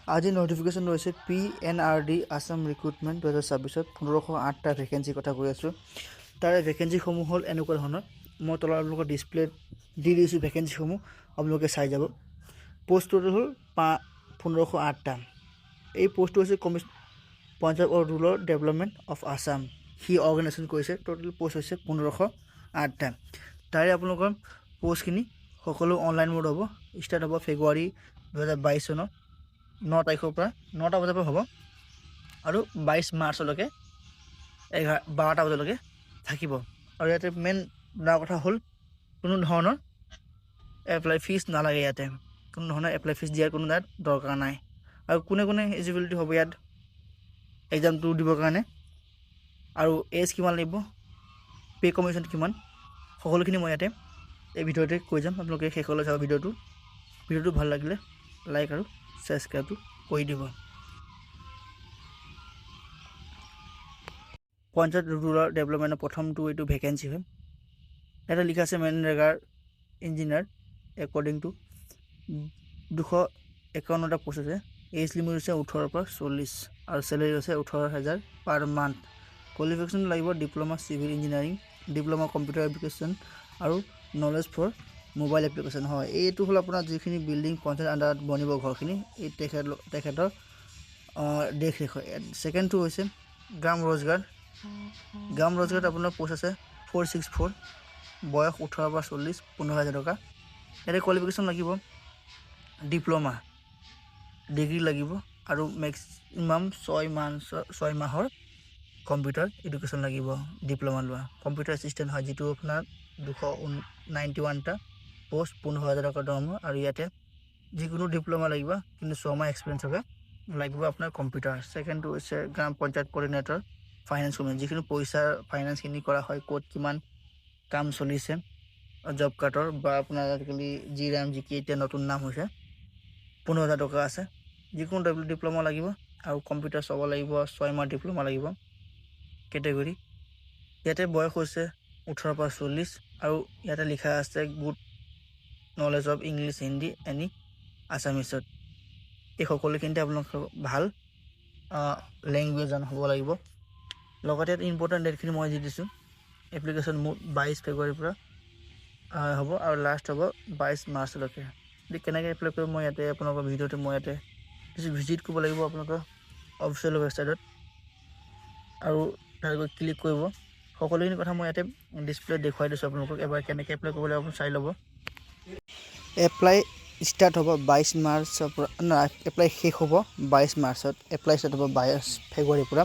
আজি নটিফিকেশ্যন ৰৈছে PNRD Assam recruitment 2026 1508টা ভেকেঞ্চিৰ কথা কৈ আছোঁ। তাৰে ভেকেঞ্চিসমূহ হ'ল এনেকুৱা ধৰণৰ। মই তলত আপোনালোকৰ ডিছপ্লেত দি দিছোঁ ভেকেঞ্চিসমূহ, আপোনালোকে চাই যাব। পোষ্ট টোটেল হ'ল 1508টা। এই পোষ্টটো হৈছে পঞ্চায়ত আৰু ৰুৰেল ডেভেলপমেণ্ট অফ আছাম, সি অৰ্গেনাইজেশ্যন কৰিছে। টোটেল পোষ্ট হৈছে 1508টা। তাৰে আপোনালোকৰ পোষ্টখিনি সকলো অনলাইন মোড হ'ব। ষ্টাৰ্ট হ'ব ফেব্ৰুৱাৰী 2022 চনৰ 9 তাৰিখৰ পৰা 9টা বজাৰ পৰা হ'ব আৰু 22 মাৰ্চলৈকে 12টা বজালৈকে থাকিব। আৰু ইয়াতে মেইন ডাঙৰ কথা হ'ল কোনো ধৰণৰ এপ্লাই ফিজ নালাগে। ইয়াতে কোনো ধৰণৰ এপ্লাই ফিজ দিয়াৰ কোনো তাত দৰকাৰ নাই। আৰু কোনে কোনে এলিজিবিলিটি হ'ব ইয়াত এক্সামটো দিবৰ কাৰণে, আৰু এজ কিমান লাগিব, পে কমিশ্যন কিমান, সকলোখিনি মই ইয়াতে এই ভিডিঅ'তে কৈ যাম। আপোনালোকে শেষলৈ চাব ভিডিঅ'টো ভাল লাগিলে লাইক আৰু ছাবস্ক্ৰাইবটো কৰি দিব। পঞ্চায়ত ৰুৰেল ডেভেলপমেণ্টৰ প্ৰথমটো এইটো ভেকেঞ্চি হয়। ইয়াতে লিখা আছে মেনৰেগাৰ ইঞ্জিনিয়াৰ একৰ্ডিং টু 251টা পোষ্ট আছে। এজ লিমিট হৈছে 18 পৰা 40 আৰু চেলেৰি হৈছে 18,000 পাৰ মান্থ। কোৱালিফিকেশ্যন লাগিব diploma civil engineering, diploma computer application আৰু নলেজ ফৰ মোবাইল এপ্লিকেশ্যন হয়। এইটো হ'ল আপোনাৰ যিখিনি বিল্ডিং পঞ্চায়ত আণ্ডাৰত বনিব ঘৰখিনি, এই তেখেতৰ দেখৰেখ হয়। ছেকেণ্ডটো হৈছে গ্ৰাম ৰোজগাৰ। গ্ৰাম ৰোজগাৰত আপোনাৰ পোষ্ট আছে 464, বয়স 18 পৰা 40, 15,000 টকা। ইয়াতে কোৱালিফিকেশ্যন লাগিব ডিপ্ল'মা ডিগ্ৰী লাগিব আৰু মেক্সিমাম 6 মাহৰ কম্পিউটাৰ এডুকেশ্যন লাগিব। ডিপ্ল'মা লোৱা কম্পিউটাৰ এছিষ্টেণ্ট হয়, যিটো আপোনাৰ 291টা পোষ্ট, 15,000 টকা দৰমহা। আৰু ইয়াতে যিকোনো ডিপ্ল'মা লাগিব, কিন্তু 6 মাহ এক্সপিৰিয়েঞ্চ হবে লাগিব আপোনাৰ কম্পিউটাৰ। ছেকেণ্ডটো হৈছে গ্ৰাম পঞ্চায়ত কোঅৰ্ডিনেটৰ ফাইনেন্স কমিশ্যন, যিখিনি পইচাৰ ফাইনেন্সখিনি কৰা হয়, ক'ত কিমান কাম চলিছে জব কাৰ্ডৰ বা আপোনাৰ আজিকালি GRAM-GK এতিয়া নতুন নাম হৈছে, 15,000 টকা আছে। যিকোনো ডিপ্ল'মা লাগিব আৰু কম্পিউটাৰ চাব লাগিব, 6 মাহ ডিপ্ল'মা লাগিব। কেটেগৰী ইয়াতে বয়স হৈছে 18 পৰা 40 আৰু ইয়াতে লিখা আছে good knowledge of English, Hindi, এনি আছামিছত। এই সকলোখিনিতে আপোনালোকৰ ভাল লেংগুৱেজ জানা হ'ব লাগিব। লগতে ইয়াত ইম্পৰ্টেণ্ট ডেটখিনি মই দি দিছোঁ। এপ্লিকেশ্যন মোৰ 22 ফেব্ৰুৱাৰীৰ পৰা হ'ব আৰু লাষ্ট হ'ব 22 মাৰ্চলৈকে। কেনেকৈ এপ্লাই কৰিব মই ইয়াতে আপোনালোকৰ ভিডিঅ'টো মই ইয়াতে ভিজিট কৰিব লাগিব আপোনালোকৰ অফিচিয়েল ৱেবছাইটত, আৰু তাত গৈ ক্লিক কৰিব। সকলোখিনি কথা মই ইয়াতে ডিছপ্লেত দেখুৱাই দিছোঁ আপোনালোকক। এবাৰ কেনেকৈ এপ্লাই কৰিব লাগিব আপুনি চাই ল'ব। এপ্লাই ষ্টাৰ্ট হ'ব 22 মাৰ্চৰ পৰা, এপ্লাই শেষ হ'ব 22 মাৰ্চত। এপ্লাই ষ্টাৰ্ট হ'ব 22 ফেব্ৰুৱাৰীৰ পৰা।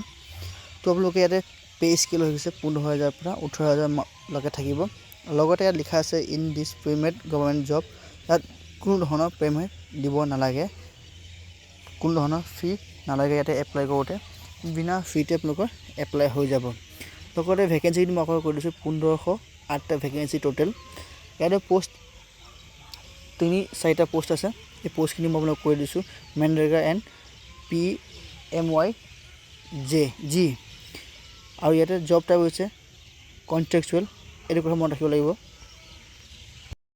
তো আপোনালোকে ইয়াতে পে স্কেল হৈ গৈছে 15,000 পৰা 18,000লৈকে থাকিব। লগতে ইয়াত লিখা আছে in this payment government job, ইয়াত কোনো ধৰণৰ পে'মেণ্ট দিব নালাগে, কোনো ধৰণৰ ফি নালাগে। ইয়াতে এপ্লাই কৰোঁতে বিনা ফিতে আপোনালোকৰ এপ্লাই হৈ যাব। লগতে ভেকেঞ্চিখিনি মই আকৌ কৈ দিছোঁ 1508টা ভেকেঞ্চি টোটেল। ইয়াতে পোষ্ট 3-4টা পোষ্ট আছে। এই পোষ্টখিনি মই আপোনালোকক কৈ দিছোঁ। মেনৰেগা এণ্ড PMYG। আৰু ইয়াতে জব টাইপ হৈছে কণ্ট্ৰেকচুৱেল, এইটো কথা মনত ৰাখিব লাগিব।